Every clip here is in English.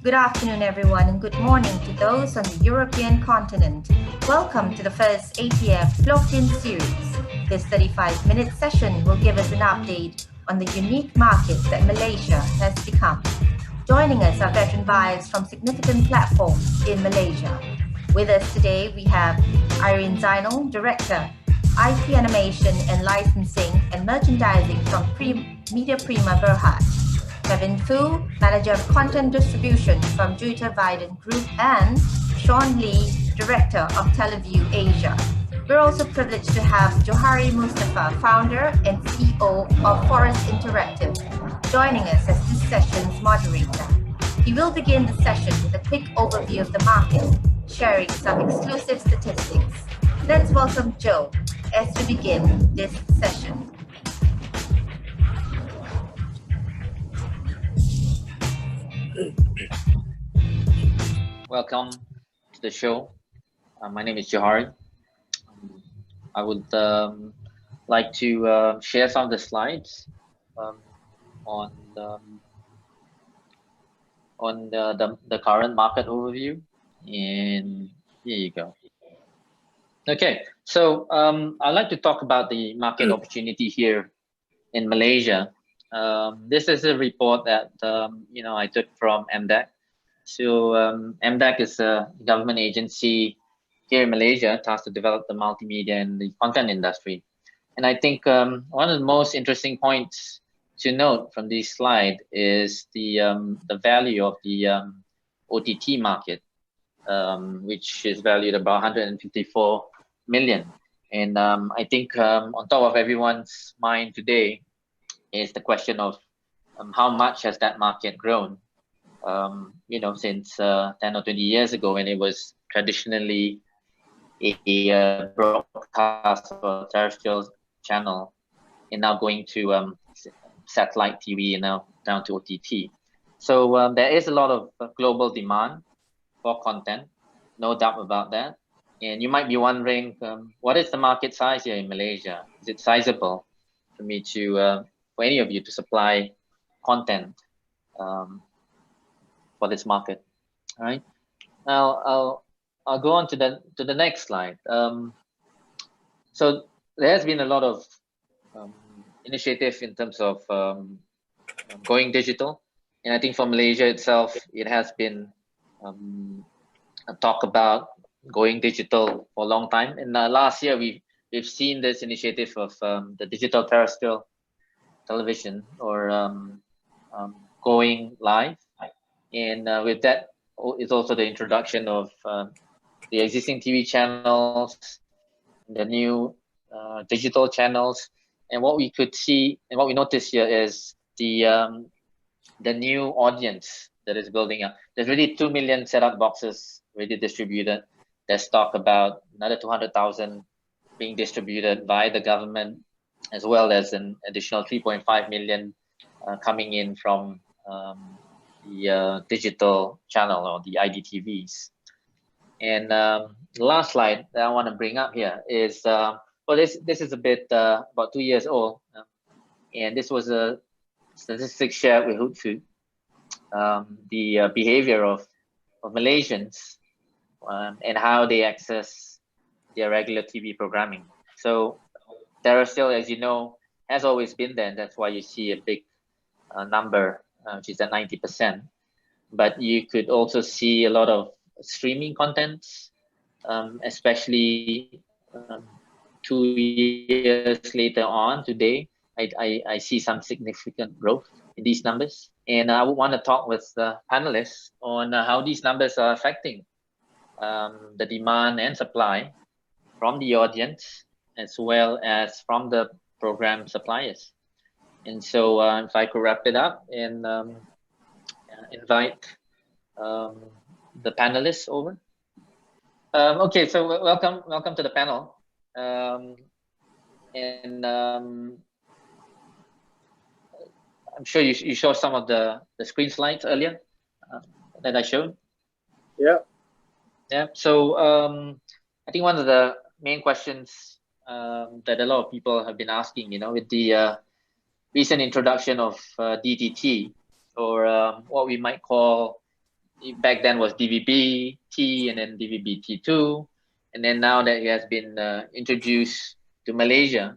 Good afternoon, everyone, and good morning to those on the European continent. Welcome to the first ATF Floating Series. This 35-minute session will give us an update on the unique market that Malaysia has become. Joining us are veteran buyers from significant platforms in Malaysia. With us today, we have Irene Zainal, Director, IP Animation and Licensing and Merchandising from Media Prima Berhad. Kevin Fu, Manager of Content Distribution from Juita Viden Group, and Shaun Lee, Director of Teleview Asia. We're also privileged to have Johary Mustapha, Founder and CEO of Forest Interactive, joining us as this session's moderator. He will begin the session with a quick overview of the market, sharing some exclusive statistics. Let's welcome Joe as we begin this session. Welcome to the show. My name is Johary. I would like to share some of the slides on the current market overview. And here you go. Okay, so I'd like to talk about the market opportunity here in Malaysia. This is a report that I took from MDAC. So MDAC is a government agency here in Malaysia tasked to develop the multimedia and the content industry. And I think one of the most interesting points to note from this slide is the value of the OTT market, which is valued at about 154 million. And I think on top of everyone's mind today is the question of how much has that market grown? Since 10 or 20 years ago, when it was traditionally a broadcast or terrestrial channel, and now going to satellite TV and now down to OTT. So there is a lot of global demand for content, no doubt about that. And you might be wondering, what is the market size here in Malaysia? Is it sizable for me to, for any of you to supply content for this market? All right. Now I'll go on to the next slide. So there has been a lot of initiative in terms of going digital, and I think for Malaysia itself, it has been a talk about going digital for a long time. And last year we've seen this initiative of the digital terrestrial television, or going live. And with that is also the introduction of the existing TV channels, the new digital channels. And what we could see and what we noticed here is the new audience that is building up. There's really 2 million set-up boxes already distributed. There's talk about another 200,000 being distributed by the government, as well as an additional 3.5 million coming in from the digital channel, or the IDTVs. And the last slide that I want to bring up here is, this is a bit about 2 years old, and this was a statistic shared with Hootsuite, the behavior of Malaysians and how they access their regular TV programming. So terrestrial, as you know, has always been there, and that's why you see a big number, which is at 90%. But you could also see a lot of streaming contents, especially 2 years later on today. I see some significant growth in these numbers. And I would want to talk with the panelists on how these numbers are affecting the demand and supply from the audience, as well as from the program suppliers. And so if I could wrap it up and invite the panelists over. Okay, so welcome to the panel. I'm sure you saw some of the screen slides earlier that I showed. Yeah. Yeah. So I think one of the main questions that a lot of people have been asking, with the recent introduction of DTT, or what we might call back then was DVB-T and then DVB-T2, and then now that it has been introduced to Malaysia,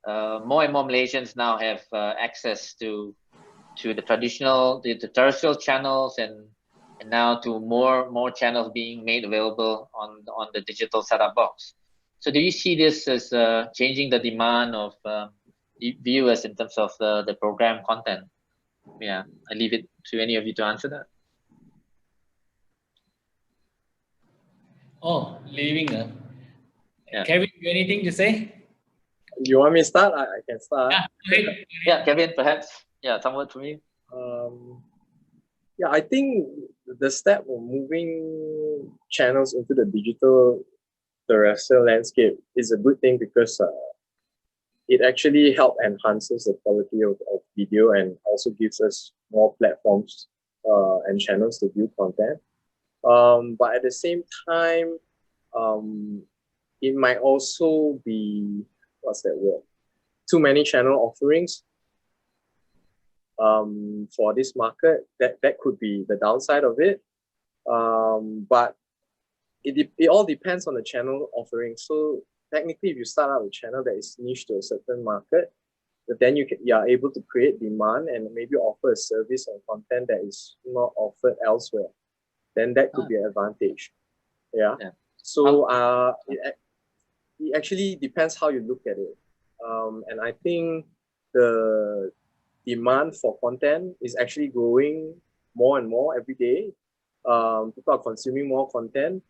more and more Malaysians now have access to the traditional, the terrestrial channels, and now to more channels being made available on the digital setup box. So do you see this as changing the demand of viewers in terms of the program content? Yeah, I leave it to any of you to answer that. Oh, leaving. Yeah. Kevin, you anything to say? You want me to start? I can start. Yeah, go ahead. Yeah, Kevin, perhaps. Yeah, some word from you. Yeah, I think the step of moving channels into the digital terrestrial landscape is a good thing because it actually enhances the quality of video and also gives us more platforms and channels to view content. But at the same time, it might also be, what's that word? Too many channel offerings for this market. That could be the downside of it. But it all depends on the channel offering. So technically, if you start out a channel that is niche to a certain market, then you are able to create demand and maybe offer a service and content that is not offered elsewhere. Then that could be an advantage. Yeah. So it actually depends how you look at it. And I think the demand for content is actually growing more and more every day. People are consuming more content.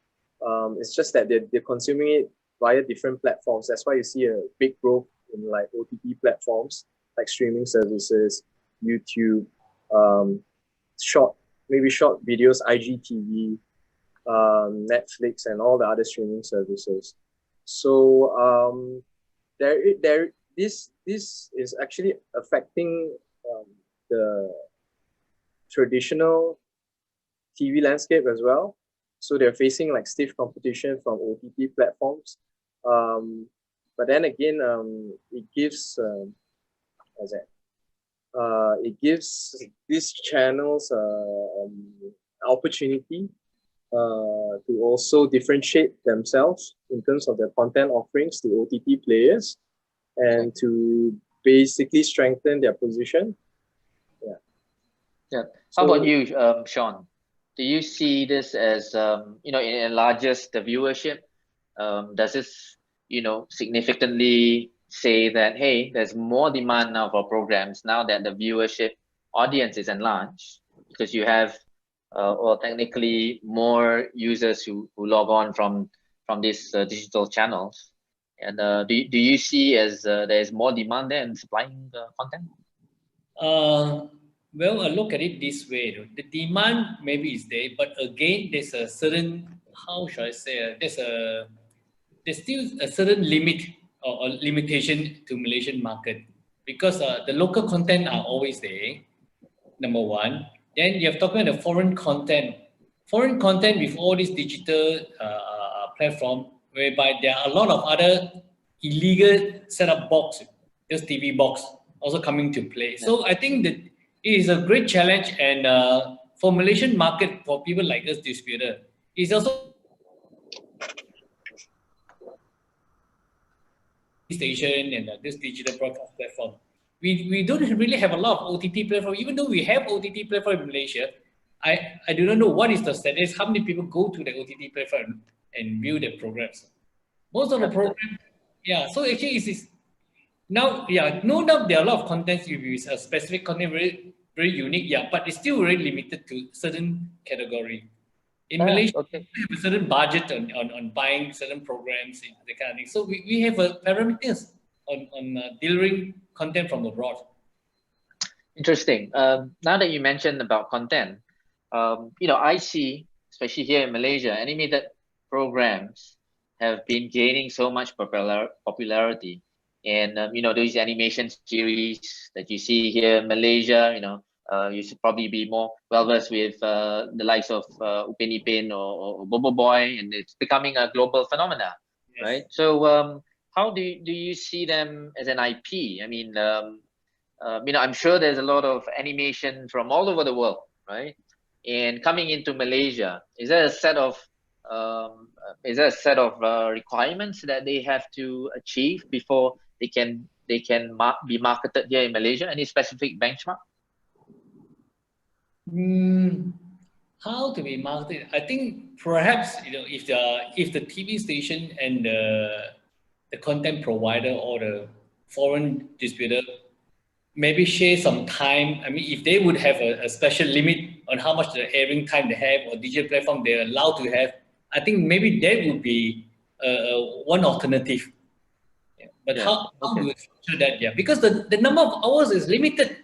It's just that they're consuming it via different platforms. That's why you see a big growth in like OTT platforms, like streaming services, YouTube, short videos, IGTV, Netflix, and all the other streaming services. So this is actually affecting the traditional TV landscape as well. So they're facing like stiff competition from OTT platforms. But then again, it gives it gives these channels opportunity to also differentiate themselves in terms of their content offerings to OTT players and to basically strengthen their position. Yeah. Yeah. How about you, Shaun? Do you see this as it enlarges the viewership? Does this significantly say that, hey, there's more demand now for programs now that the viewership audience is enlarged because you have technically more users who log on from these digital channels? And do you see as there's more demand there in supplying the content? Well, I look at it this way. The demand maybe is there, but again, there's a certain, how should I say, there's still a certain limit or limitation to Malaysian market because the local content are always there, number one. Then you have talking about the foreign content. Foreign content with all these digital platform, whereby there are a lot of other illegal setup box, just TV box, also coming to play. Yeah. So I think that it is a great challenge, and for Malaysian market, for people like us distributor, it's also station and this digital broadcast platform. We don't really have a lot of OTT platform. Even though we have OTT platform in Malaysia, I do not know what is the status, how many people go to the OTT platform and view the programs. Most of the programs, yeah. So actually, it's now, yeah, no doubt there are a lot of contents with a specific content, very, very unique, yeah, but it's still very limited to certain category. In Malaysia, we have a certain budget on buying certain programs, that kind of thing. So we have parameters on delivering content from abroad. Interesting. Now that you mentioned about content, I see, especially here in Malaysia, animated programs have been gaining so much popularity. And, those animation series that you see here in Malaysia, you should probably be more well-versed with the likes of Upin Ipin or Bobo Boy, and it's becoming a global phenomena, yes. Right? So how do you see them as an IP? I mean, I'm sure there's a lot of animation from all over the world, right? And coming into Malaysia, is there a set of requirements that they have to achieve before they can be marketed here in Malaysia? Any specific benchmark? How to be marketed? I think perhaps if the TV station and the content provider or the foreign distributor maybe share some time. I mean, if they would have a special limit on how much the airing time they have or digital platform they're allowed to have, I think maybe that would be one alternative. Yeah. But how do we structure that? Yeah, because the number of hours is limited.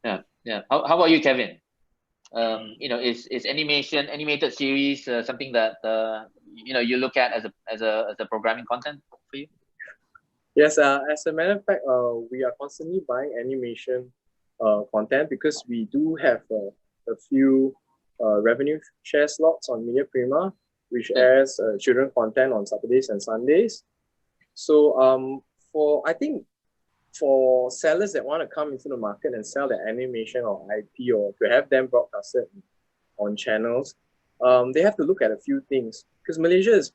Yeah. How about you, Kevin? Is animated series something that you look at as a programming content for you? Yes, as a matter of fact, we are constantly buying animation content because we do have a few revenue share slots on Media Prima, which airs children content on Saturdays and Sundays. So I think for sellers that want to come into the market and sell their animation or IP or to have them broadcasted on channels, they have to look at a few things because Malaysia is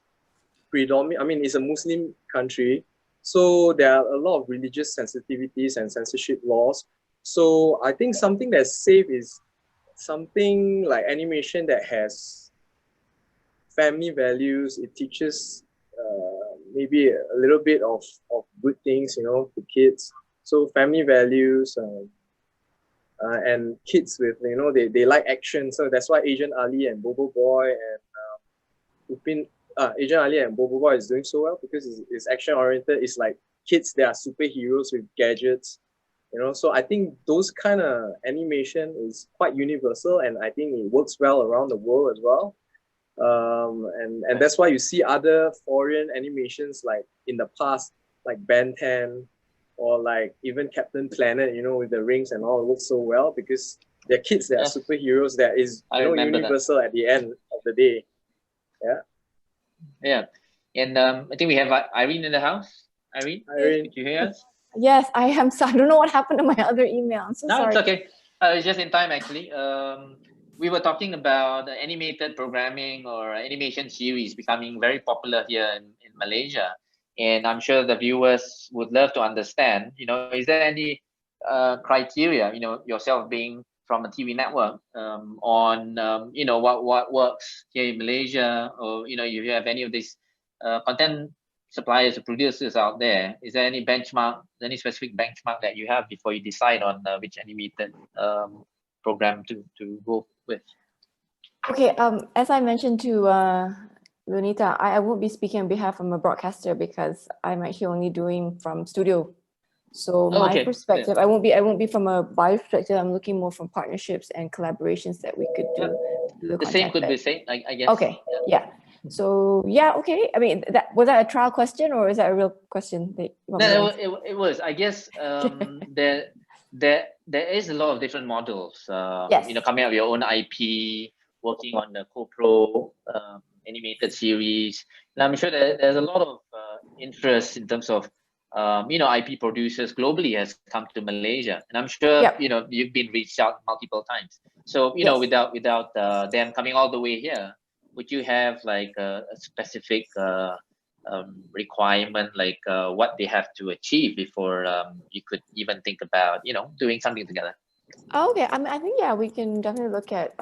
it's a Muslim country. So there are a lot of religious sensitivities and censorship laws. So I think something that's safe is something like animation that has family values. It teaches maybe a little bit of good things, to kids. So family values and kids with, they like action. So that's why Agent Ali and Bobo Boy and Agent Ali and Bobo Boy is doing so well because it's action oriented. It's like kids, they are superheroes with gadgets, So I think those kind of animation is quite universal, and I think it works well around the world as well. And that's why you see other foreign animations like in the past, like Ben 10 or like even Captain Planet, with the rings and all, it works so well because they're kids, they are superheroes. That is universal at the end of the day. Yeah. And I think we have Irene in the house. Irene, did you hear us? Yes, I am. So I don't know what happened to my other email. I'm so sorry. It's okay. It's just in time, actually. We were talking about animated programming or animation series becoming very popular here in Malaysia. And I'm sure the viewers would love to understand, is there any criteria, yourself being from a TV network on, what works here in Malaysia, or, if you have any of these content suppliers or producers out there, is there any benchmark, any specific benchmark that you have before you decide on which animated program to go with? Okay, as I mentioned to Lunita, I won't be speaking on behalf of a broadcaster because I'm actually only doing from studio. So my perspective, I won't be from a buyer perspective. I'm looking more from partnerships and collaborations that we could do. The same could be same, I guess. Okay, yeah. So okay. I mean, was that a trial question or is that a real question? No, it was. I guess there is a lot of different models. Coming up with your own IP, working on the co-pro animated series. And I'm sure that there's a lot of interest in terms of IP producers globally has come to Malaysia, and I'm sure you've been reached out multiple times. So without them coming all the way here, would you have like a specific requirement, like what they have to achieve before you could even think about doing something together? Okay, I mean, I think we can definitely look at.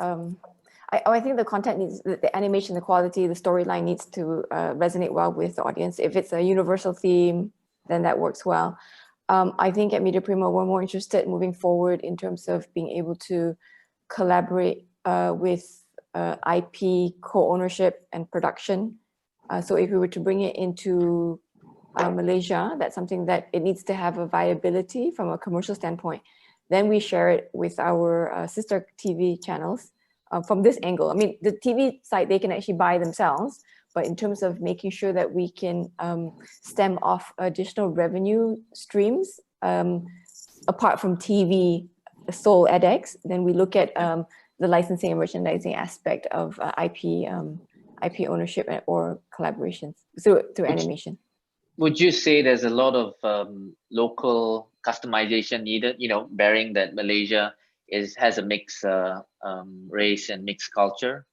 I think the content needs, the animation, the quality, the storyline needs to resonate well with the audience. If it's a universal theme, then that works well. I think at Media Prima, we're more interested moving forward in terms of being able to collaborate with IP co-ownership and production. So if we were to bring it into Malaysia, that's something that it needs to have a viability from a commercial standpoint. Then we share it with our sister TV channels from this angle. I mean, the TV side, they can actually buy themselves, but in terms of making sure that we can stem off additional revenue streams, apart from TV sole edX, then we look at the licensing and merchandising aspect of IP ownership or collaborations through animation. Would you say there's a lot of local customization needed, bearing that Malaysia has a mixed race and mixed culture?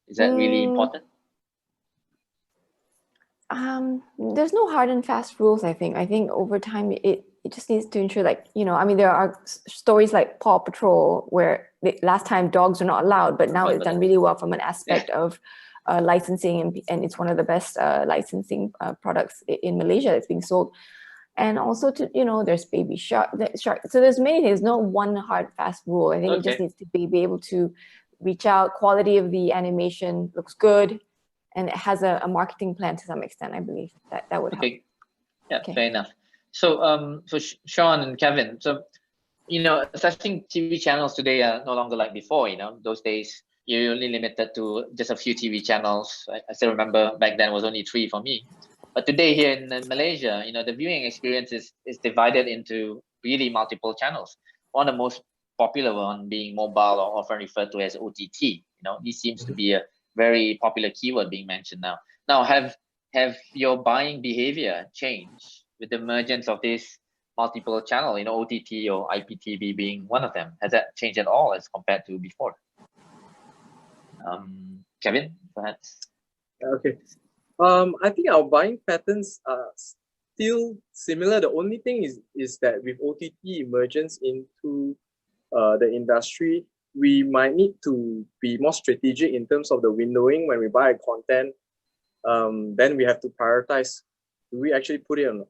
Is that really important? There's no hard and fast rules, I think. I think over time, it just needs to ensure, like, I mean, there are stories like Paw Patrol where last time dogs were not allowed, but now it's done really well from an aspect of licensing, and it's one of the best licensing products in Malaysia that's being sold. And also there's Baby Shark. So there's many things, no one hard fast rule. I think it just needs to be able to reach out. Quality of the animation looks good, and it has a marketing plan to some extent. I believe that would help. Yeah, fair enough. So Shaun and Kevin, so assessing TV channels today are no longer like before. Those days you're only limited to just a few TV channels. I still remember back then it was only 3 for me. But today here in Malaysia, the viewing experience is divided into really multiple channels. One of the most popular one being mobile, or often referred to as OTT. This seems to be a very popular keyword being mentioned now. Now, have your buying behavior changed with the emergence of this multiple channel, OTT or IPTV being one of them? Has that changed at all as compared to before? Kevin, perhaps? Okay. I think our buying patterns are still similar. The only thing is that with OTT emergence into the industry, we might need to be more strategic in terms of the windowing when we buy content. Then we have to prioritize. Do we actually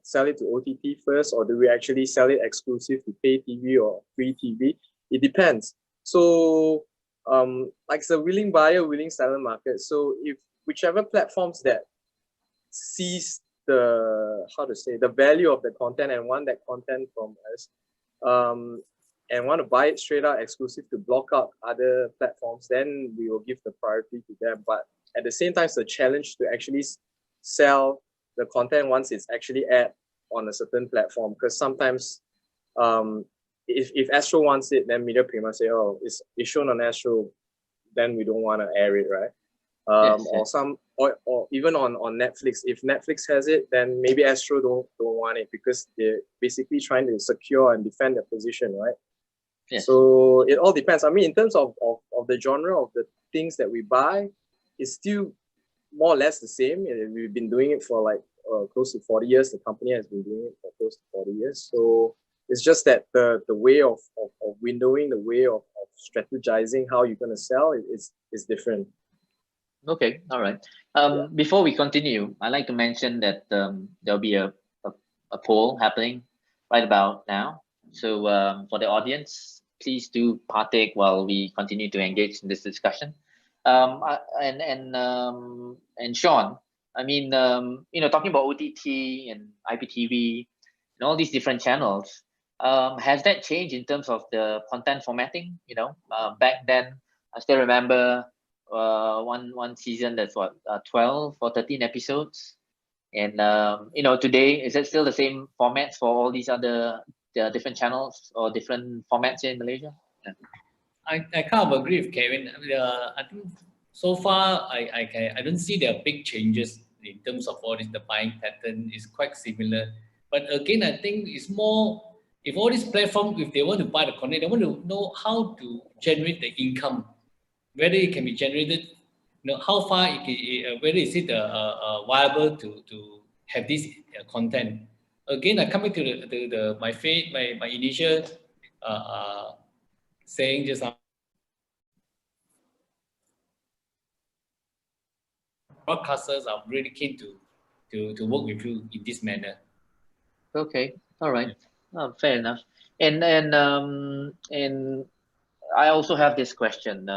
sell it to OTT first, or do we actually sell it exclusive to pay TV or free TV? It depends. So like it's a willing buyer, willing seller market. So if whichever platforms that sees the value of the content and want that content from us, and want to buy it straight out exclusive to block out other platforms, then we will give the priority to them. But at the same time, it's a challenge to actually sell the content once it's actually aired on a certain platform, because sometimes if Astro wants it, then Media Prima say, oh, it's shown on Astro, then we don't want to air it, right? Or even on Netflix, if Netflix has it, then maybe Astro don't want it, because they're basically trying to secure and defend their position, right? Yes. So it all depends. I mean, in terms of the genre of the things that we buy, it's still more or less the same. We've been doing it for like close to 40 years. The company has been doing it for close to 40 years. So it's just that the way of windowing, the way of strategizing how you're going to sell is different. Okay, all right. Before we continue, I'd like to mention that there'll be a poll happening right about now. So for the audience, please do partake while we continue to engage in this discussion. And Shaun, I mean, talking about OTT and IPTV and all these different channels, has that changed in terms of the content formatting? Back then, I still remember one season that's 12 or 13 episodes, and today, is it still the same formats for all these other different channels or different formats in Malaysia? I kind of agree with Kevin. I think so far I don't see there are big changes in terms of all this. The buying pattern is quite similar, but again, I think it's more, if all these platforms, if they want to buy the content, they want to know how to generate the income, whether it can be generated, how far whether is it viable to have this content. Again, I come back to my initial saying just now. Broadcasters are really keen to work with you in this manner. Okay, all right, fair enough. And I also have this question,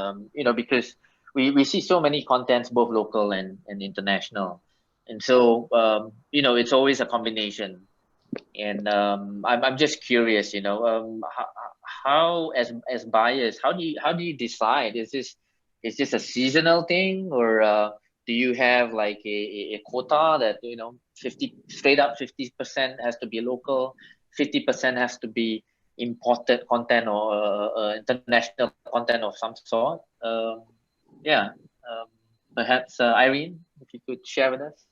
because we see so many contents, both local and international, and so it's always a combination. And I'm just curious, how as buyers, how do you decide? Is this a seasonal thing, or do you have like a quota that 50% has to be local, 50% has to be imported content or international content of some sort? Perhaps Irene, if you could share with us.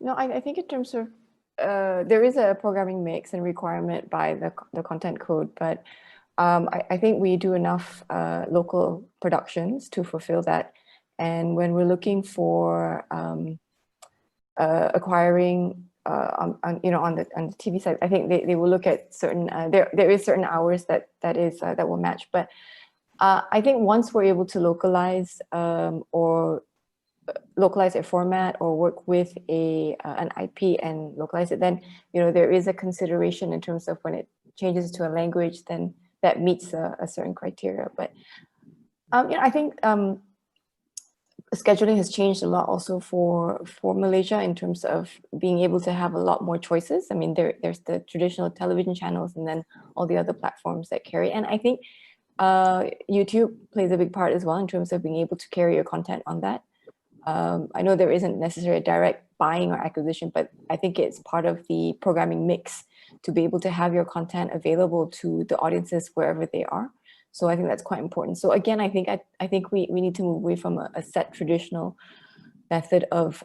No, I think in terms of there is a programming mix and requirement by the content code, but I think we do enough local productions to fulfill that. And when we're looking for acquiring on the TV side, I think they will look at certain there is certain hours that will match. But I think once we're able to localize or localize a format or work with an IP and localize it, then there is a consideration in terms of when it changes to a language, then that meets a certain criteria. But I think scheduling has changed a lot also for Malaysia in terms of being able to have a lot more choices. I mean, there's the traditional television channels and then all the other platforms that carry. And I think YouTube plays a big part as well in terms of being able to carry your content on that. I know there isn't necessarily a direct buying or acquisition, but I think it's part of the programming mix to be able to have your content available to the audiences wherever they are. So I think that's quite important. So again, I think we need to move away from a set traditional method of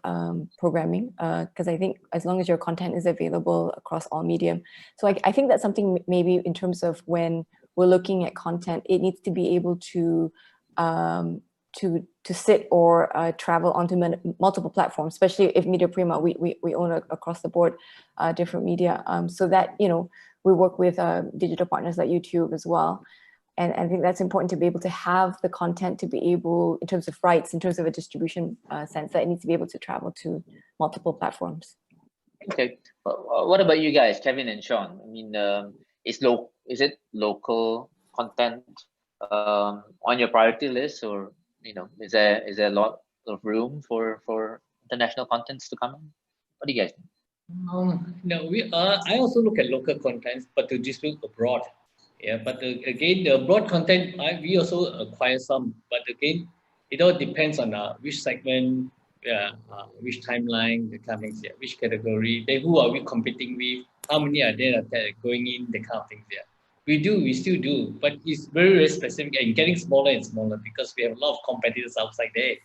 programming, because I think as long as your content is available across all medium. So I think that's something maybe in terms of when we're looking at content, it needs to be able to sit or travel onto multiple platforms, especially if Media Prima, we own across the board different media, so that we work with digital partners like YouTube as well. And I think that's important to be able to have the content to be able, in terms of rights, in terms of a distribution sense, that it needs to be able to travel to multiple platforms. Okay. What about you guys, Kevin and Shaun? I mean, is it local content on your priority list, or is there a lot of room for international contents to come in? What do you guys think? No, I also look at local contents, but to distribute abroad. Yeah, but again, the broad content, we also acquire some, but again, it all depends on which segment, which timeline, the kind of things, which category, who are we competing with, how many are there that are going in, the kind of things. Yeah, we still do, but it's very, very specific and getting smaller and smaller because we have a lot of competitors outside there.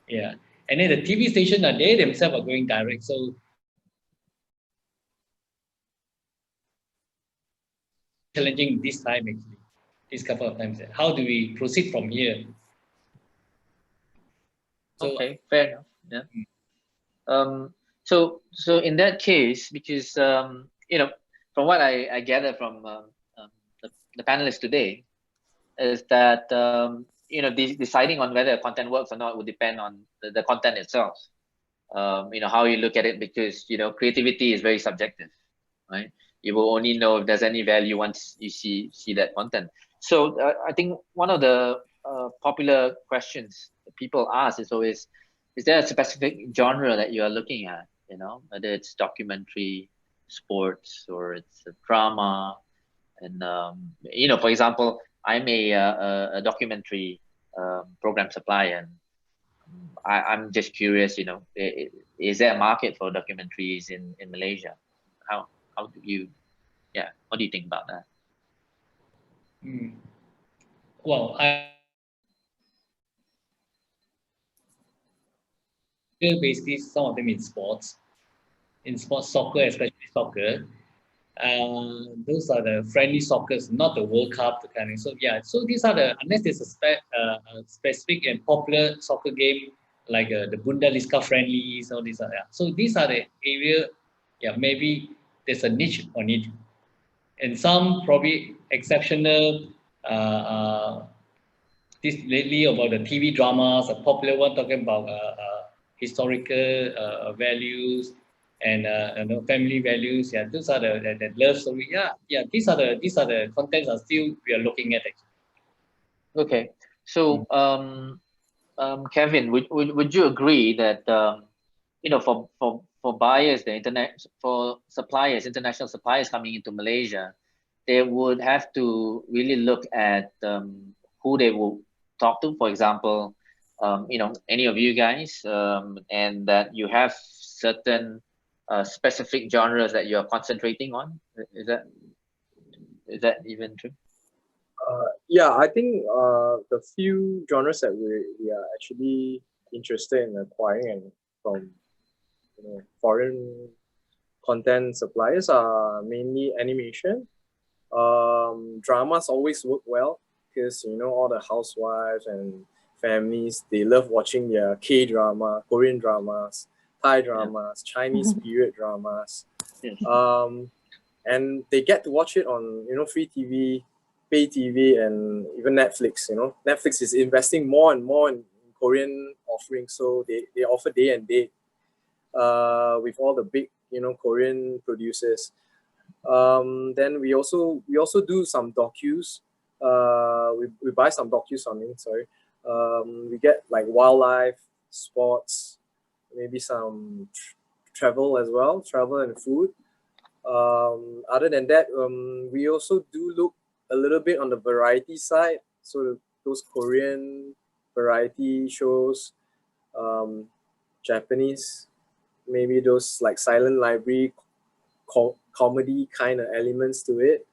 Yeah, and then the TV station they themselves are going direct, so challenging this time actually, this couple of times. How do we proceed from here? So, okay, fair enough. Yeah. So in that case, because from what I gather from the panelists today, is that deciding on whether content works or not would depend on the content itself. How you look at it, because creativity is very subjective, right? You will only know if there's any value once you see that content. So I think one of the popular questions that people ask is always, is there a specific genre that you are looking at? Whether it's documentary, sports, or it's a drama. And for example, I'm a documentary program supplier, and I'm just curious. Is there a market for documentaries in Malaysia? How do you? Yeah, what do you think about that? Well, basically some of them in sports, soccer, especially soccer. Those are the friendly soccers, not the World Cup, the kind of. So yeah, so these are unless there's a specific and popular soccer game like the Bundesliga friendlies, all these are. Yeah. So these are the area. Yeah, maybe there's a niche on it, and some probably exceptional. This lately about the TV dramas, a popular one talking about historical values and family values. Yeah, those are the love story. Yeah. These are the contents are still we are looking at. Actually. Okay, so Kevin, would you agree that for buyers, for suppliers, international suppliers coming into Malaysia, they would have to really look at who they will talk to. For example, any of you guys, and that you have certain specific genres that you are concentrating on. Is that even true? Yeah, I think the few genres that we are actually interested in acquiring and from foreign content suppliers are mainly animation. Dramas always work well because, you know, all the housewives and families, they love watching their K-drama, Korean dramas, Thai dramas, Chinese period dramas. Yes. And they get to watch it on, you know, free TV, pay TV, and even Netflix. You know, Netflix is investing more and more in Korean offerings, so they offer day and date with all the big, you know, Korean producers. Then we also do some docus. We buy some docus on it. Sorry. We get like wildlife, sports, maybe some travel as well, travel and food. Other than that, we also do look a little bit on the variety side. So those Korean variety shows, Japanese, maybe those like silent library comedy kind of elements to it.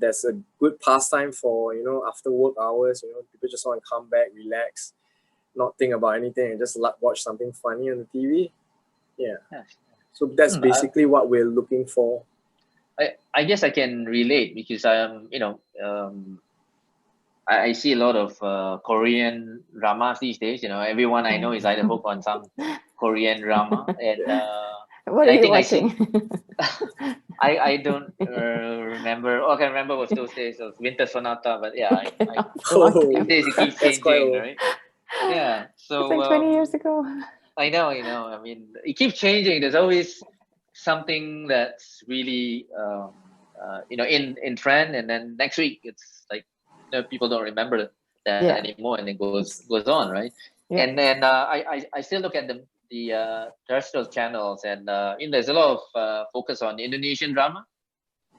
That's a good pastime for, you know, after work hours. You know, people just want to come back, relax, not think about anything, and just watch something funny on the TV. Yeah. So that's basically what we're looking for. I guess I can relate because I see a lot of Korean dramas these days. You know, everyone I know is either hooked on some Korean drama, and what are you watching? I don't remember. All I can remember was those days of Winter Sonata, but yeah, these days it keeps changing, right? Yeah, so it's like 20 years ago. I know. I mean, it keeps changing. There's always something that's really in trend, and then next week it's like, you know, people don't remember that anymore, and it goes on, right? Yeah. And then I still look at the terrestrial channels, and there's a lot of focus on Indonesian drama.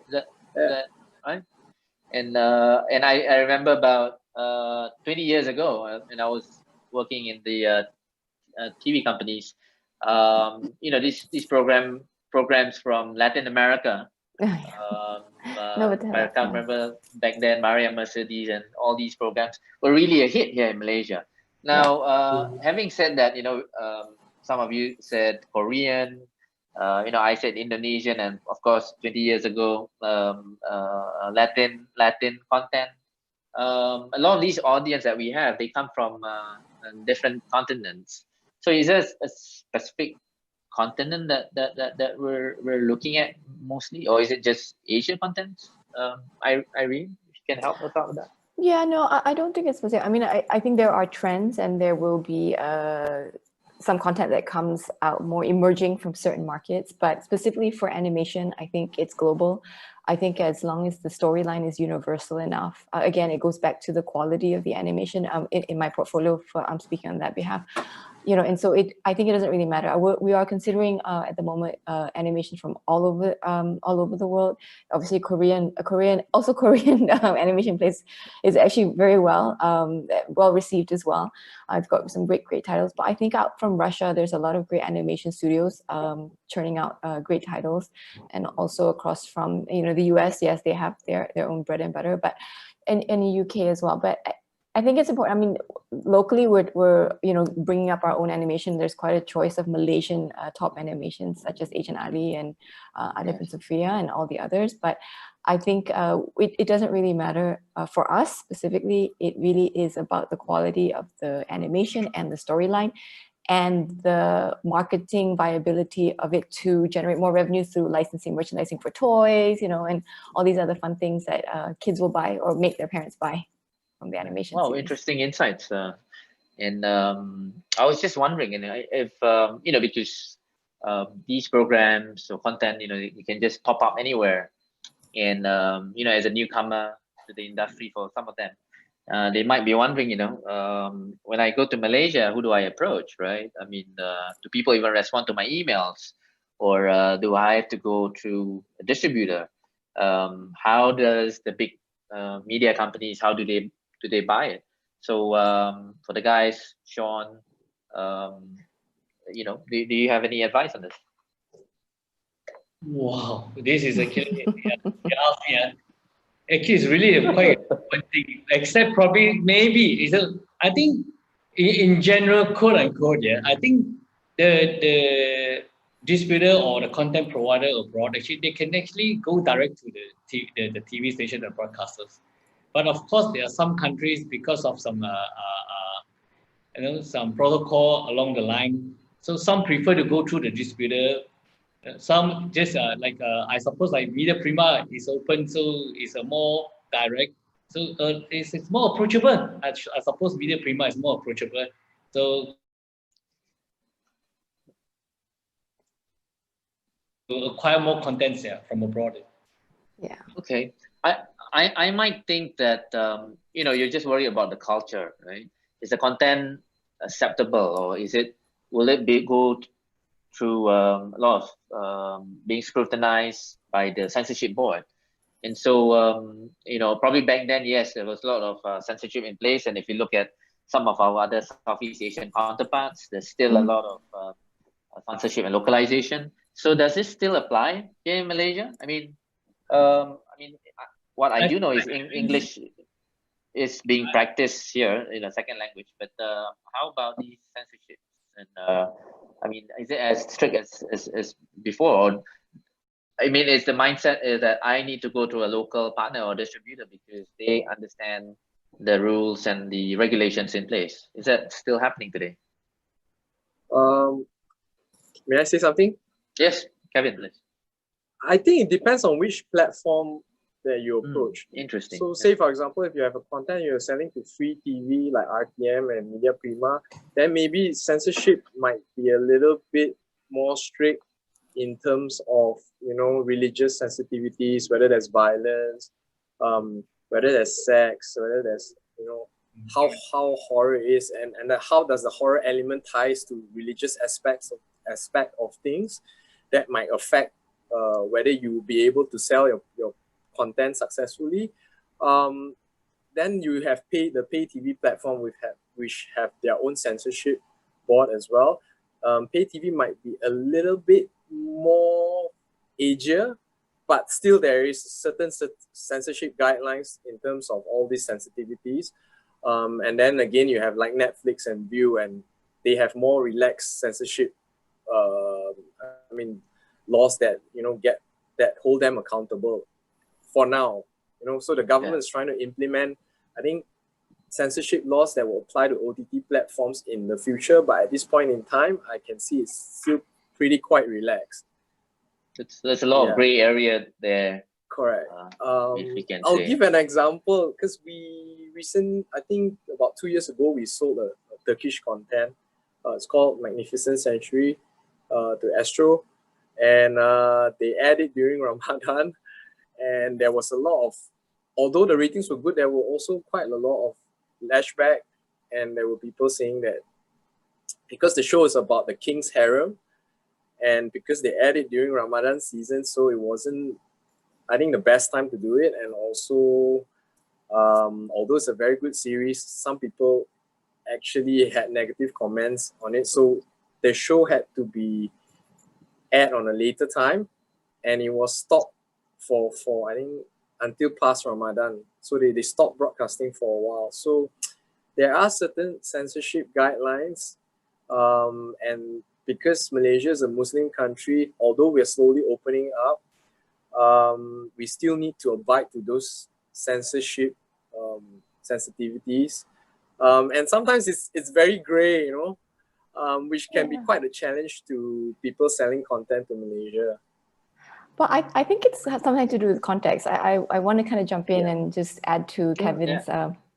Is that right? And I remember about 20 years ago, when I was working in the TV companies, these programs from Latin America. I can't remember back then, Maria Mercedes and all these programs were really a hit here in Malaysia. Now, having said that, some of you said Korean, I said Indonesian, and of course, 20 years ago, Latin content. A lot of these audience that we have, they come from different continents. So is there a specific continent that we're looking at mostly, or is it just Asian content? Irene, if you can help us out with that. Yeah, no, I don't think it's specific. I mean, I think there are trends, and there will be some content that comes out more emerging from certain markets, but specifically for animation, I think it's global. I think as long as the storyline is universal enough, again, it goes back to the quality of the animation. In my portfolio, I'm speaking on that behalf. And so I think it doesn't really matter. We are considering at the moment animation from all over the world. Obviously, Korean animation is actually very well received as well. It's got some great titles. But I think out from Russia, there's a lot of great animation studios churning out great titles, and also across from the US. Yes, they have their own bread and butter, but in the UK as well. But I think it's important. I mean, locally, we're bringing up our own animation. There's quite a choice of Malaysian top animations, such as Agent Ali and Alif and Sophia and all the others. But I think it doesn't really matter for us specifically. It really is about the quality of the animation and the storyline, and the marketing viability of it to generate more revenue through licensing, merchandising for toys, and all these other fun things that kids will buy or make their parents buy from the animation. Wow, series. Interesting insights. And I was just wondering, if because these programs or content, you can just pop up anywhere, and as a newcomer to the industry, for some of them, they might be wondering, when I go to Malaysia, who do I approach, right? I mean, do people even respond to my emails, or do I have to go through a distributor? How does the big media companies, how do they buy it? So for the guys, Shaun, do you have any advice on this? Wow, this is actually actually it's really quite one thing. Except probably maybe I think in general, quote unquote, I think the distributor or the content provider abroad, actually they can actually go direct to the TV station, the broadcasters. But of course, there are some countries, because of some some protocol along the line. So some prefer to go through the distributor. Some just I suppose like Media Prima is open, so it's a more direct. So it's more approachable. I suppose Media Prima is more approachable. So to acquire more contents from abroad. Yeah. Okay. I might think that you're just worried about the culture, right? Is the content acceptable, or will it go through a lot of being scrutinized by the censorship board? And so probably back then, yes, there was a lot of censorship in place, and if you look at some of our other Southeast Asian counterparts, there's still a lot of censorship and localization. So does this still apply here in Malaysia? What I do know is English is being practiced here in a second language, but how about these censorships? And is it as strict as before? Or, is the mindset is that I need to go to a local partner or distributor because they understand the rules and the regulations in place? Is that still happening today? May I say something? Yes, Kevin, please. I think it depends on which platform that you approach. Interesting. So say, for example, if you have a content you're selling to free TV like RTM and Media Prima, then maybe censorship might be a little bit more strict in terms of, religious sensitivities, whether there's violence, whether there's sex, whether there's, how horror is, and how does the horror element ties to religious aspect of things that might affect whether you will be able to sell your content successfully. Then you have the pay TV platform which have their own censorship board as well. Pay TV might be a little bit more edgier, but still there is certain censorship guidelines in terms of all these sensitivities. And then again, you have like Netflix and View, and they have more relaxed censorship laws that that hold them accountable for now. So the government is trying to implement, I think, censorship laws that will apply to OTT platforms in the future, but at this point in time, I can see it's still quite relaxed. There's a lot of gray area there. Correct. I'll give an example, because I think about 2 years ago, we sold a Turkish content. It's called Magnificent Century to Astro, and they aired it during Ramadan, and there was a lot of, although the ratings were good, there were also quite a lot of lashback, and there were people saying that because the show is about the king's harem, and because they aired it during Ramadan season, so it wasn't, I think, the best time to do it. And also, although it's a very good series, some people actually had negative comments on it. So the show had to be aired on a later time, and it was stopped for I think until past Ramadan. So they stopped broadcasting for a while. So there are certain censorship guidelines, and because Malaysia is a Muslim country, although we're slowly opening up, we still need to abide to those censorship sensitivities, and sometimes it's very gray, which can be quite a challenge to people selling content to Malaysia. Well, I think it's something to do with context. I want to kind of jump in and just add to Kevin's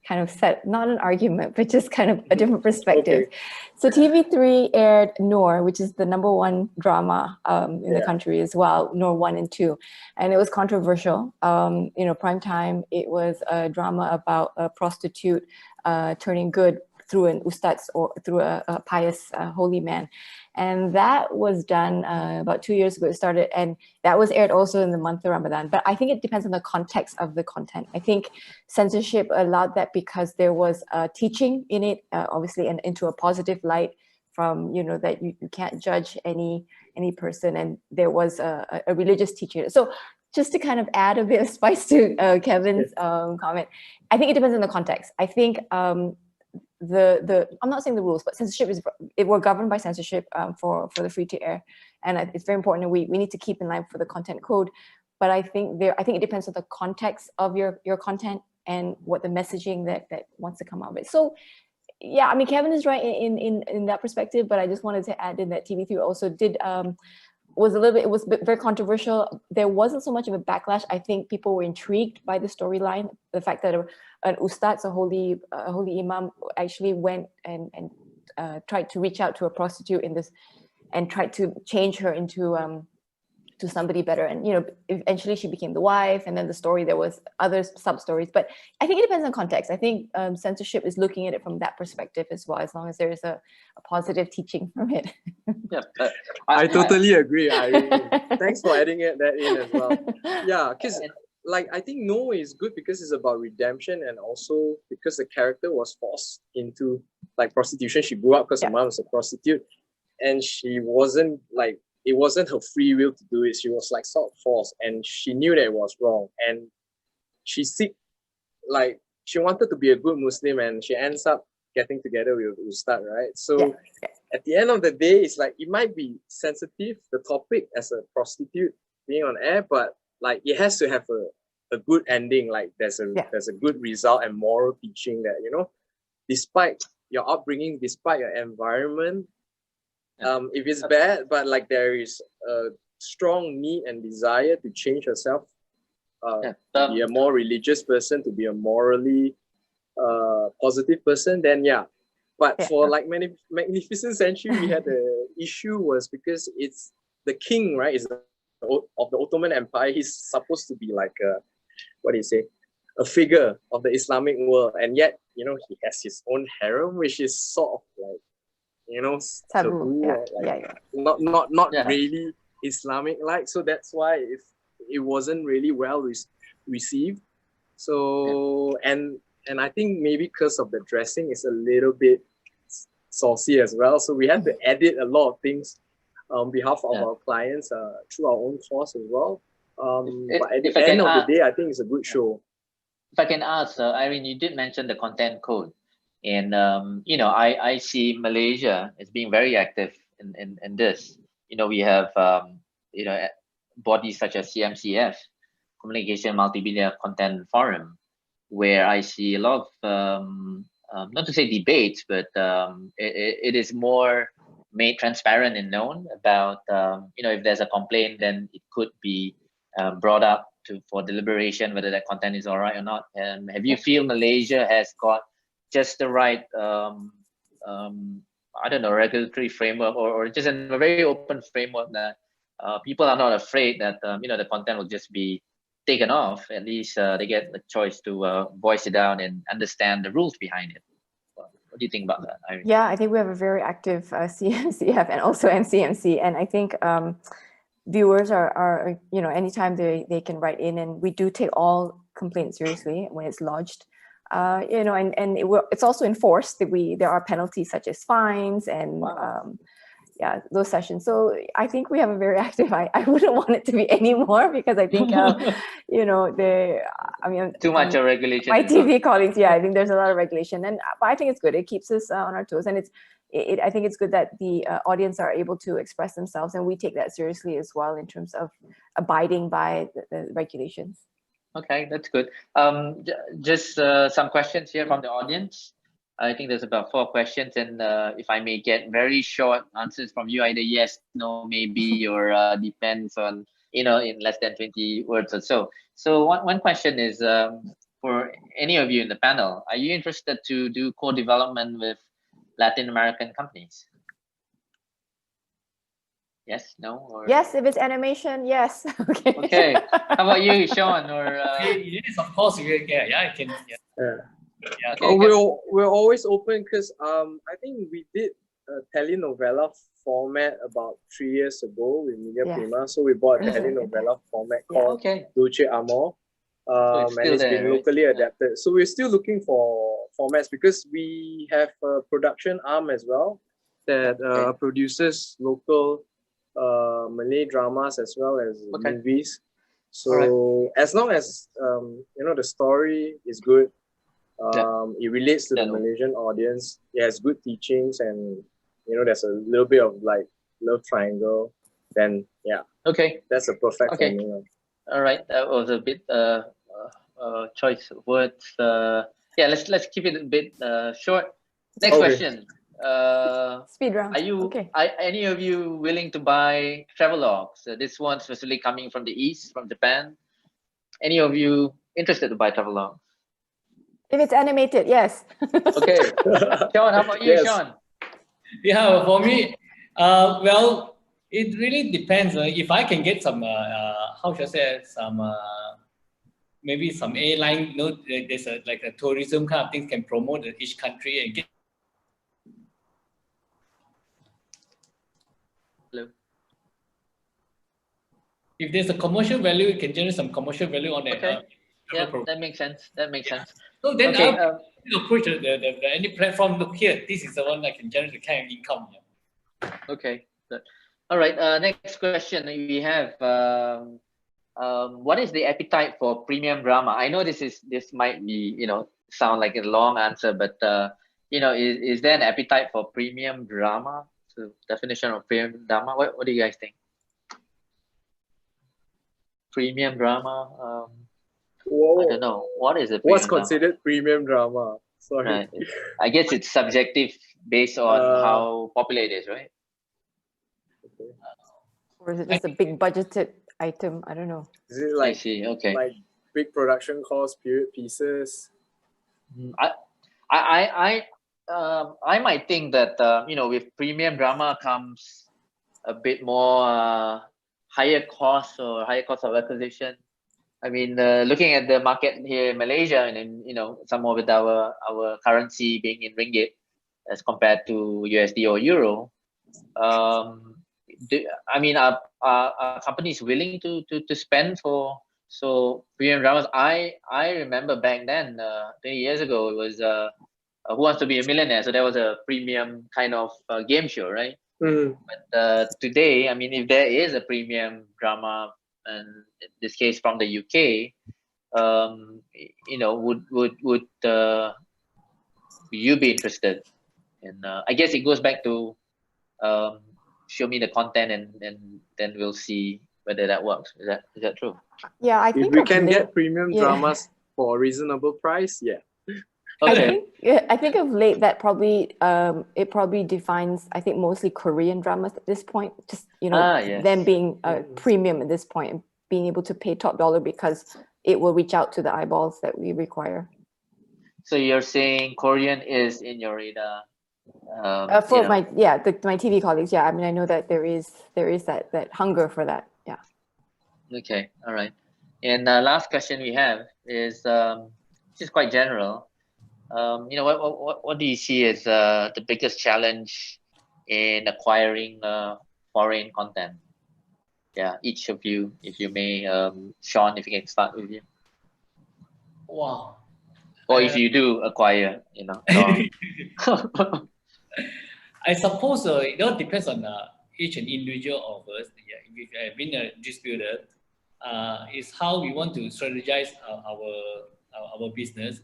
kind of set, not an argument, but just kind of a different perspective. Okay. So TV3 aired Noor, which is the #1 drama in the country as well, Noor 1 and 2. And it was controversial. Prime time, it was a drama about a prostitute turning good through an ustaz, or through a pious holy man. And that was done about 2 years ago. It started, and that was aired also in the month of Ramadan. But I think it depends on the context of the content. I think censorship allowed that because there was teaching in it, obviously, and into a positive light from, that you can't judge any person, and there was a religious teaching. So just to kind of add a bit of spice to Kevin's comment, I think it depends on the context. I think I'm not saying the rules, but censorship we're governed by censorship for the free to air and it's very important. We need to keep in line for the content code. But I think it depends on the context of your content and what the messaging that wants to come out of it. So yeah, I mean, Kevin is right in that perspective, but I just wanted to add in that TV3 also did was very controversial. There wasn't so much of a backlash. I think people were intrigued by the storyline, the fact that an ustad, a holy imam, actually went and tried to reach out to a prostitute in this, and tried to change her into to somebody better, and eventually she became the wife, and then the story, there was other sub stories. But I think it depends on context. I think censorship is looking at it from that perspective as well, as long as there is a positive teaching from it. Yeah, I totally agree. Thanks for adding that in as well. Yeah, because like I think no is good because it's about redemption, and also because the character was forced into like prostitution. She grew up because her mom was a prostitute, and she wasn't like, it wasn't her free will to do it. She was like sort of forced, and she knew that it was wrong. And she wanted to be a good Muslim, and she ends up getting together with Ustad, right? So at the end of the day, it's like, it might be sensitive, the topic as a prostitute being on air, but like it has to have a good ending. Like there's a good result and moral teaching that, despite your upbringing, despite your environment, if it's bad, but like there is a strong need and desire to change yourself, to be a more religious person, to be a morally positive person, then But for like Magnificent Century, we had the issue was because it's the king, right? Is of the Ottoman Empire. He's supposed to be like a figure of the Islamic world, and yet he has his own harem, which is sort of like taboo, not really Islamic like. So that's why it wasn't really well received. So and I think maybe because of the dressing is a little bit saucy as well. So we had to edit a lot of things on behalf of our clients through our own course as well. But at the end of the day, I think it's a good show. If I can ask, Irene, you did mention the content code. And I see Malaysia as being very active in this. We have bodies such as CMCF, Communication Multimedia Content Forum, where I see a lot of not to say debates, but it is more made transparent and known about if there's a complaint, then it could be brought up for deliberation whether that content is all right or not. And have you feel Malaysia has got just the right regulatory framework, or just a very open framework that people are not afraid that the content will just be taken off? At least they get the choice to voice it out and understand the rules behind it. What do you think about that, Irene? Yeah, I think we have a very active CMCF and also NCMC, and I think viewers are anytime they can write in, and we do take all complaints seriously when it's lodged. It's also enforced. There are penalties such as fines and those sessions. So I think we have a very active. I wouldn't want it to be any more, because I think too much of regulation. My TV colleagues, I think there's a lot of regulation, but I think it's good. It keeps us on our toes, and I think it's good that the audience are able to express themselves, and we take that seriously as well in terms of abiding by the regulations. Okay, that's good. Just some questions here from the audience. I think there's about 4 questions, and if I may get very short answers from you, either yes, no, maybe, or depends on, in less than 20 words or so. So one question is, for any of you in the panel, are you interested to do co-development with Latin American companies? Yes, no, or yes, if it's animation, yes. Okay. Okay. How about you, Shaun? Or yes, of course. I can. Okay, we're always open, because I think we did a telenovela format about 3 years ago with Media Prima. So we bought a telenovela format called Dulce Amor. And it's been locally adapted. So we're still looking for formats, because we have a production arm as well that produces local Malay dramas as well as movies. So as long as the story is good, it relates to the Malaysian audience, it has good teachings, and there's a little bit of like love triangle, then yeah, Okay. that's a perfect Okay. formula. All right. That was a bit choice of words. Yeah. Let's keep it a bit short. Next Okay. question. Speed round. Are you Okay. any of you willing to buy travelogues? This one's specifically coming from the east, from Japan. Any of you interested to buy travelogues? If it's animated, yes. Okay. Shaun, how about you, Yes. Shaun? Yeah, for me, well, it really depends. If I can get some, how should I say, some maybe some airline, you know, there's a like a tourism kind of thing can promote each country and get. Hello. If there's a commercial value, it can generate some commercial value on that. Okay. Yeah, program. that makes sense. That makes Yeah. sense. So then Okay. I'll approach any platform. Look here, this is the one that can generate the kind of income. Yeah. Okay. Good. All right. Next question we have. What is the appetite for premium drama? I know this might be, sound like a long answer, but is there an appetite for premium drama? So definition of premium drama. What do you guys think? Premium drama. Whoa. I don't know. What is a premium What's drama? considered premium drama? Sorry. Right. I guess it's subjective based on how popular it is, right? Or is it just a big budgeted item? I don't know. Is it I like see. Okay. like big production cost, period pieces? I might think that with premium drama comes a bit more higher cost of acquisition. I mean, looking at the market here in Malaysia, and then some of it our currency being in ringgit as compared to USD or euro. Are companies willing to spend for premium dramas? I remember back then, 20 years ago, it was Who Wants to Be a Millionaire. So that was a premium kind of game show, right? Mm. But today, I mean, if there is a premium drama, and in this case from the UK, would you be interested? And I guess it goes back to show me the content, and then we'll see whether that works. Is that true? Yeah, I If think we of can late- get premium yeah. dramas for a reasonable price, yeah. Okay. I think of late that probably it probably defines, I think, mostly Korean dramas at this point. Just Yes. them being premium at this point and being able to pay top dollar because it will reach out to the eyeballs that we require. So you're saying Korean is in your radar? For my TV colleagues, yeah. I mean, I know that there is that hunger for that. Yeah. Okay. All right. And last question we have is which is quite general. What do you see as the biggest challenge in acquiring foreign content? Yeah, each of you, if you may. Shaun, if you can start with you. Wow. Or if you do acquire, I suppose it all depends on each and individual of us. Yeah, if I've been a distributor, is how we want to strategize our business.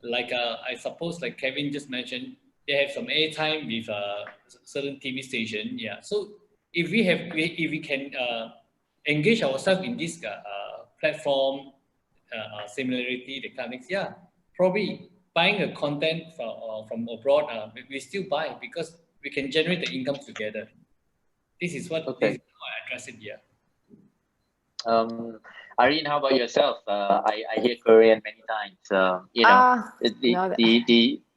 Like I suppose, like Kevin just mentioned, they have some airtime with certain TV station. Yeah, so if we can engage ourselves in this platform, similarity, the kind of things, yeah, probably buying a content from abroad, we still buy because we can generate the income together. This is how I address it here. Irene, how about yourself? I hear Korean many times.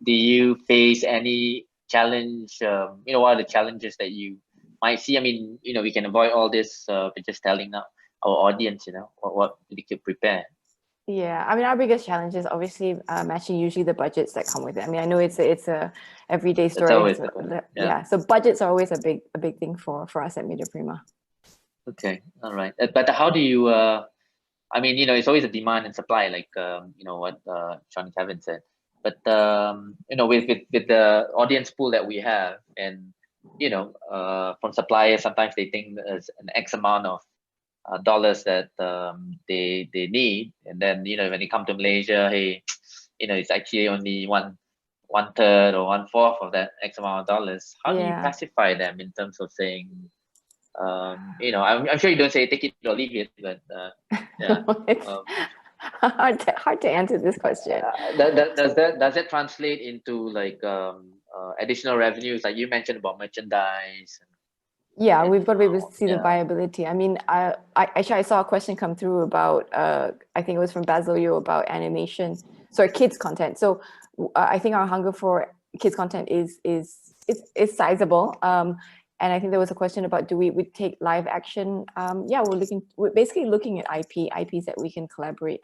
Do you face any challenge? What are the challenges that you might see? I mean, we can avoid all this by just telling our audience, what we could prepare. Yeah, I mean, our biggest challenge is obviously matching usually the budgets that come with it. I mean, I know it's a everyday story. Always yeah. So budgets are always a big thing for us at Media Prima. Okay, all right. But how do you? I mean, it's always a demand and supply, like what Shaun and Kevin said. But with the audience pool that we have, and from suppliers, sometimes they think there's an X amount of dollars that they need, and then when they come to Malaysia, hey, it's actually only one third or 1/4 of that X amount of dollars. How do you classify them in terms of saying, I'm sure you don't say take it or leave it, but yeah. It's hard to answer this question. Does that translate into like additional revenues, like you mentioned about merchandise? Yeah, we've got to be able to see the Yeah. viability. I mean, actually, I saw a question come through about, I think it was from Basil Yo, about animation, sorry, kids content. So I think our hunger for kids content is sizable. And I think there was a question about, do we take live action? Yeah, we're basically looking at IPs that we can collaborate.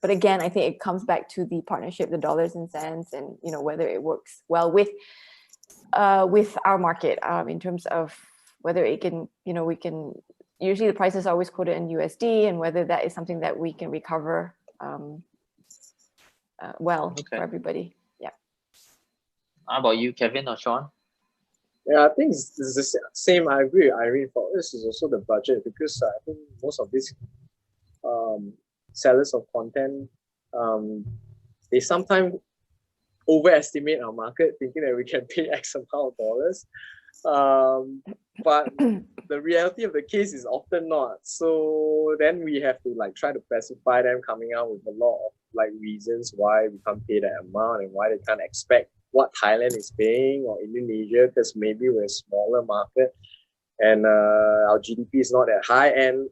But again, I think it comes back to the partnership, the dollars and cents, and whether it works well with our market, in terms of whether it can, we can, usually the price is always quoted in USD, and whether that is something that we can recover well for everybody. Yeah. How about you, Kevin or Shaun? Yeah, I think it's the same. I agree with Irene. For us, is also the budget, because I think most of these sellers of content, they sometimes overestimate our market, thinking that we can pay X amount of dollars. But the reality of the case is often not. So then we have to try to pacify them, coming out with a lot of reasons why we can't pay that amount and why they can't expect what Thailand is paying or Indonesia, because maybe we're a smaller market and our GDP is not that high. And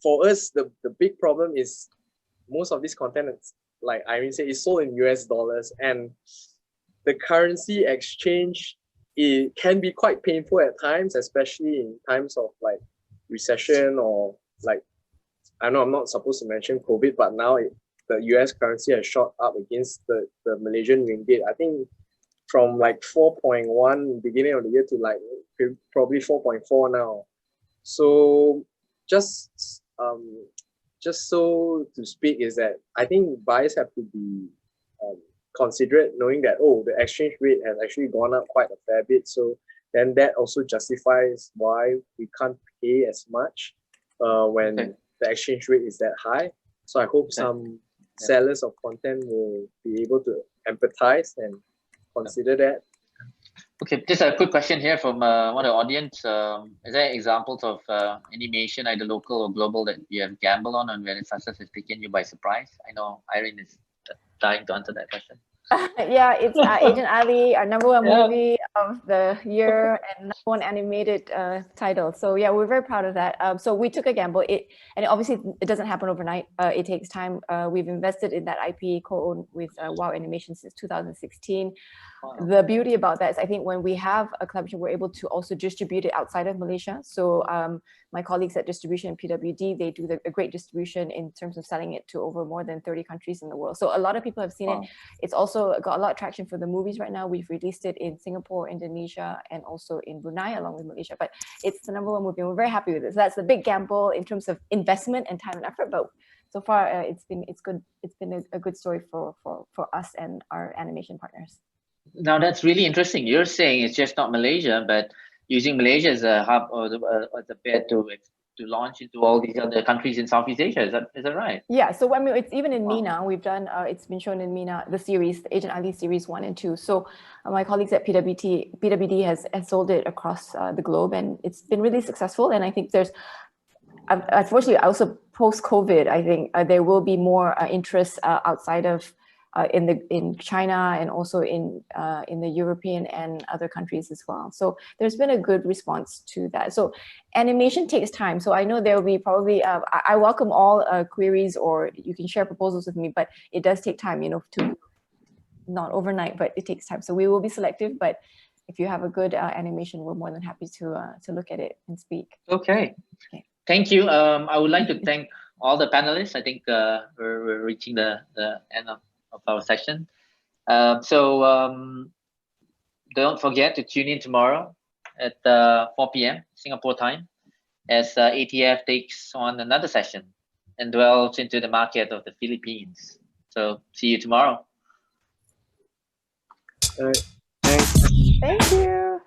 for us, the big problem is most of this content, like Irene said, is sold in US dollars, and the currency exchange, it can be quite painful at times, especially in times of recession or I know I'm not supposed to mention COVID, but now the US currency has shot up against the Malaysian ringgit. I think from 4.1 beginning of the year to probably 4.4 now. So just so to speak, is that I think buyers have to be considerate, knowing that the exchange rate has actually gone up quite a fair bit. So then that also justifies why we can't pay as much when the exchange rate is that high. So I hope some sellers of content will be able to empathize and consider that. Okay, just a quick question here from one of the audience. Is there examples of animation, either local or global, that you have gambled on and where the success has taken you by surprise? I know Irene is dying to answer that question. Yeah, it's Agent Ali, our number one movie of the year and number one animated title. So yeah, we're very proud of that. So we took a gamble. And obviously it doesn't happen overnight. It takes time. We've invested in that IP co-owned with Wow Animation since 2016. Wow. The beauty about that is, I think when we have a collaboration, we're able to also distribute it outside of Malaysia. So my colleagues at distribution in PWD, they do a great distribution in terms of selling it to over more than 30 countries in the world. So a lot of people have seen it. It's also got a lot of traction for the movies right now. We've released it in Singapore, Indonesia, and also in Brunei, along with Malaysia. But it's the number one movie, and we're very happy with it. So that's the big gamble in terms of investment and time and effort. But so far, it's good. It's been a good story for us and our animation partners. Now that's really interesting. You're saying it's just not Malaysia, but using Malaysia as a hub or the bed to launch into all these other countries in Southeast Asia. Is that right? Yeah. So I mean, it's even in MENA. We've done. It's been shown in MENA, the series, the Agent Ali series 1 and 2. So my colleagues at PWD has sold it across the globe, and it's been really successful. And I think there's, unfortunately, also post-COVID, I think there will be more interest outside of. In China, and also in the European and other countries as well. So there's been a good response to that. So animation takes time. So I know there will be probably, I welcome all queries, or you can share proposals with me, but it does take time, to not overnight, but it takes time. So we will be selective, but if you have a good animation, we're more than happy to look at it and speak. Okay. Thank you. I would like to thank all the panelists. I think we're reaching the end of our session. So don't forget to tune in tomorrow at 4 p.m. Singapore time as ATF takes on another session and dwells into the market of the Philippines. So see you tomorrow. Thanks. Thank you.